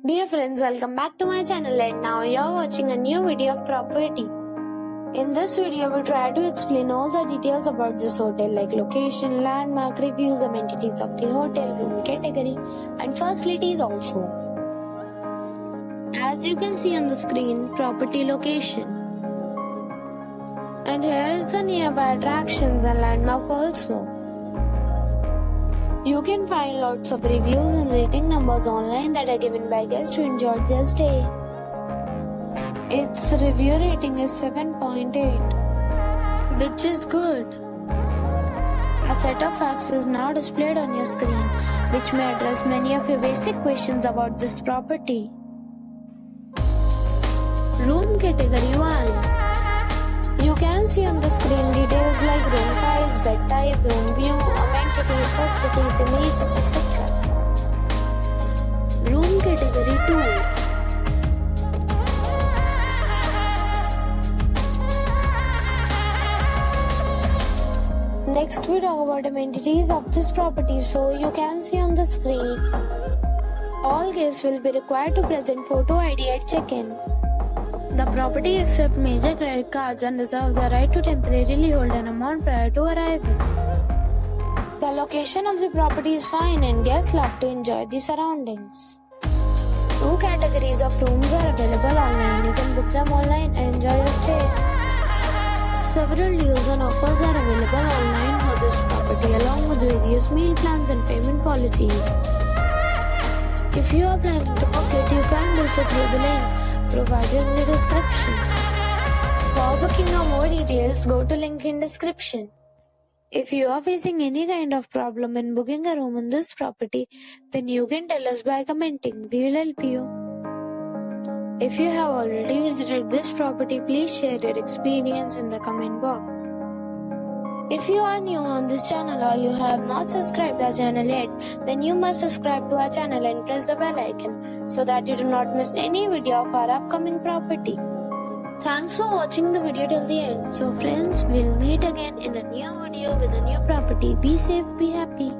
Dear friends, welcome back to my channel and now you're watching a new video of property. In this video, we try to explain all the details about this hotel like location, landmark, reviews, amenities of the hotel, room category and facilities also. As you can see on the screen, property location. And here is the nearby attractions and landmark also. You can find lots of reviews and rating numbers online that are given by guests who enjoyed their stay. Its review rating is 7.8, which is good. A set of facts is now displayed on your screen, which may address many of your basic questions about this property. Room category 1. You can see on the screen details like room size, bed type, room view, amenities, facilities, images, etc. Room category 2. Next we talk about amenities of this property. So you can see on the screen, all guests will be required to present photo ID at check-in. The property accepts major credit cards and reserves the right to temporarily hold an amount prior to arrival. The location of the property is fine and guests love to enjoy the surroundings. 2 categories of rooms are available online. You can book them online and enjoy your stay. Several deals and offers are available online for this property along with various meal plans and payment policies. If you are planning to book it, you can do so through the link provided in the description. For booking or more details, go to link in description. If you are facing any kind of problem in booking a room in this property, then you can tell us by commenting. We will help you. If you have already visited this property, please share your experience in the comment box. If you are new on this channel or you have not subscribed our channel yet, then you must subscribe to our channel and press the bell icon so that you do not miss any video of our upcoming property. Thanks for watching the video till the end. So friends, we'll meet again in a new video with a new property. Be safe, be happy.